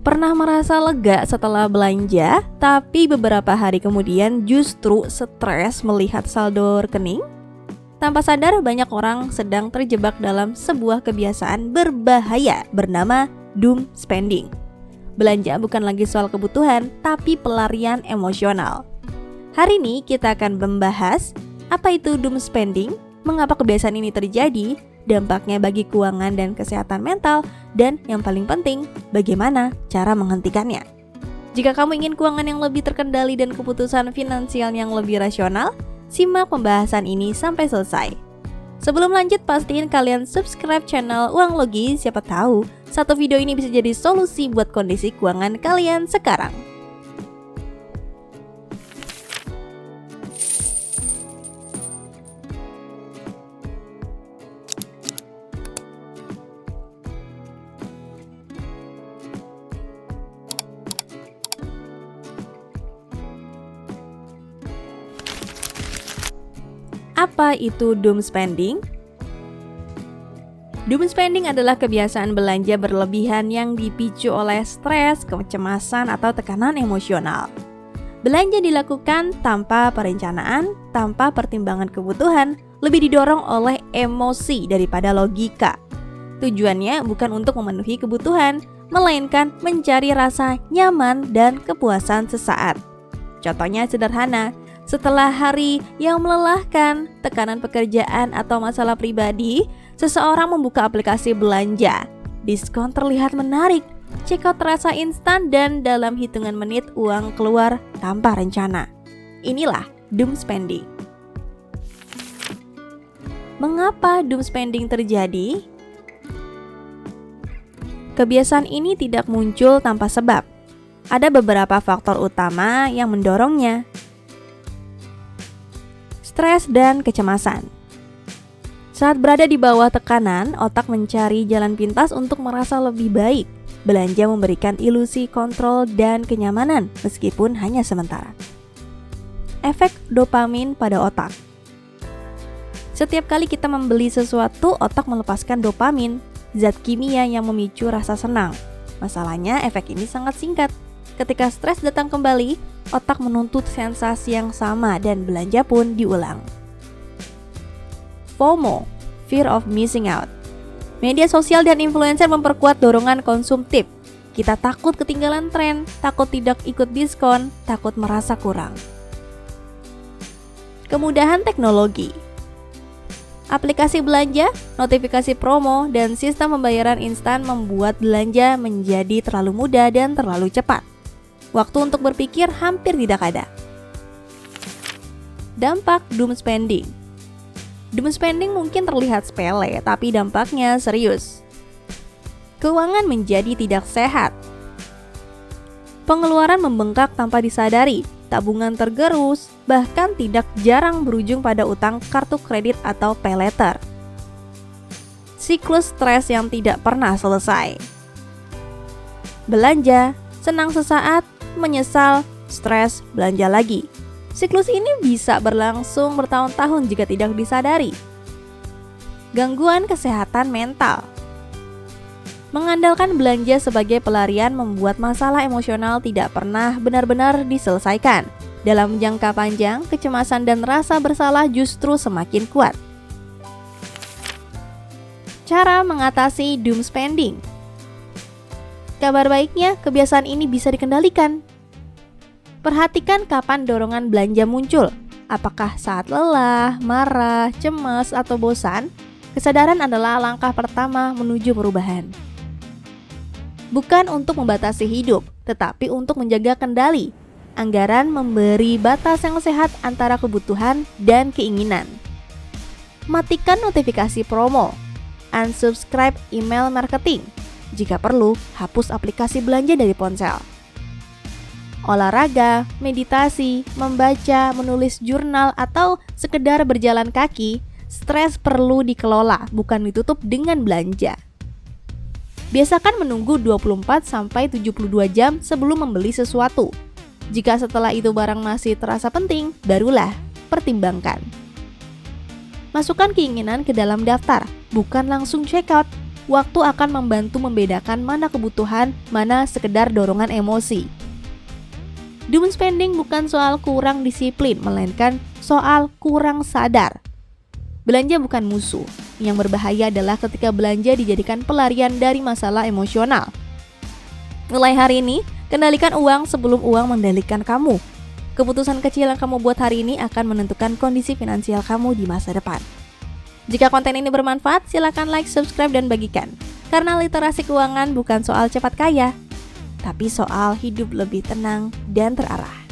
Pernah merasa lega setelah belanja, tapi beberapa hari kemudian justru stres melihat saldo rekening? Tanpa sadar, banyak orang sedang terjebak dalam sebuah kebiasaan berbahaya bernama doom spending. Belanja bukan lagi soal kebutuhan, tapi pelarian emosional. Hari ini kita akan membahas apa itu doom spending, mengapa kebiasaan ini terjadi, dampaknya bagi keuangan dan kesehatan mental, dan yang paling penting, bagaimana cara menghentikannya. Jika kamu ingin keuangan yang lebih terkendali dan keputusan finansial yang lebih rasional, simak pembahasan ini sampai selesai. Sebelum lanjut, pastiin kalian subscribe channel Uang Logi, siapa tahu satu video ini bisa jadi solusi buat kondisi keuangan kalian sekarang. Apa itu doom spending? Doom spending adalah kebiasaan belanja berlebihan yang dipicu oleh stres, kecemasan, atau tekanan emosional. Belanja dilakukan tanpa perencanaan, tanpa pertimbangan kebutuhan, lebih didorong oleh emosi daripada logika. Tujuannya bukan untuk memenuhi kebutuhan, melainkan mencari rasa nyaman dan kepuasan sesaat. Contohnya sederhana, setelah hari yang melelahkan, tekanan pekerjaan, atau masalah pribadi, seseorang membuka aplikasi belanja. Diskon terlihat menarik, checkout terasa instan, dan dalam hitungan menit uang keluar tanpa rencana. Inilah doom spending. Mengapa doom spending terjadi? Kebiasaan ini tidak muncul tanpa sebab. Ada beberapa faktor utama yang mendorongnya. Stres dan kecemasan. Saat berada di bawah tekanan, otak mencari jalan pintas untuk merasa lebih baik. Belanja memberikan ilusi kontrol dan kenyamanan, meskipun hanya sementara. Efek dopamin pada otak. Setiap kali kita membeli sesuatu, otak melepaskan dopamin, zat kimia yang memicu rasa senang. Masalahnya, efek ini sangat singkat. Ketika stres datang kembali, otak menuntut sensasi yang sama dan belanja pun diulang. FOMO, fear of missing out. Media sosial dan influencer memperkuat dorongan konsumtif. Kita takut ketinggalan tren, takut tidak ikut diskon, takut merasa kurang. Kemudahan teknologi. Aplikasi belanja, notifikasi promo, dan sistem pembayaran instan membuat belanja menjadi terlalu mudah dan terlalu cepat. Waktu untuk berpikir hampir tidak ada. Dampak doom spending. Doom spending mungkin terlihat sepele, tapi dampaknya serius. Keuangan menjadi tidak sehat. Pengeluaran membengkak tanpa disadari, tabungan tergerus, bahkan tidak jarang berujung pada utang kartu kredit atau pay later. Siklus stres yang tidak pernah selesai. Belanja, senang sesaat, menyesal, stres, belanja lagi. Siklus ini bisa berlangsung bertahun-tahun jika tidak disadari. Gangguan kesehatan mental. Mengandalkan belanja sebagai pelarian membuat masalah emosional tidak pernah benar-benar diselesaikan. Dalam jangka panjang, kecemasan dan rasa bersalah justru semakin kuat. Cara mengatasi doom spending. Kabar baiknya, kebiasaan ini bisa dikendalikan. Perhatikan kapan dorongan belanja muncul. Apakah saat lelah, marah, cemas, atau bosan? Kesadaran adalah langkah pertama menuju perubahan. Bukan untuk membatasi hidup, tetapi untuk menjaga kendali. Anggaran memberi batas yang sehat antara kebutuhan dan keinginan. Matikan notifikasi promo. Unsubscribe email marketing. Jika perlu, hapus aplikasi belanja dari ponsel. Olahraga, meditasi, membaca, menulis jurnal, atau sekedar berjalan kaki, stres perlu dikelola, bukan ditutup dengan belanja. Biasakan menunggu 24-72 jam sebelum membeli sesuatu. Jika setelah itu barang masih terasa penting, barulah pertimbangkan. Masukkan keinginan ke dalam daftar, bukan langsung check out. waktu akan membantu membedakan mana kebutuhan, mana sekedar dorongan emosi. Doom spending bukan soal kurang disiplin, melainkan soal kurang sadar. Belanja bukan musuh. Yang berbahaya adalah ketika belanja dijadikan pelarian dari masalah emosional. Mulai hari ini, kendalikan uang sebelum uang mengendalikan kamu. Keputusan kecil yang kamu buat hari ini akan menentukan kondisi finansial kamu di masa depan. Jika konten ini bermanfaat, silakan like, subscribe, dan bagikan. Karena literasi keuangan bukan soal cepat kaya, tapi soal hidup lebih tenang dan terarah.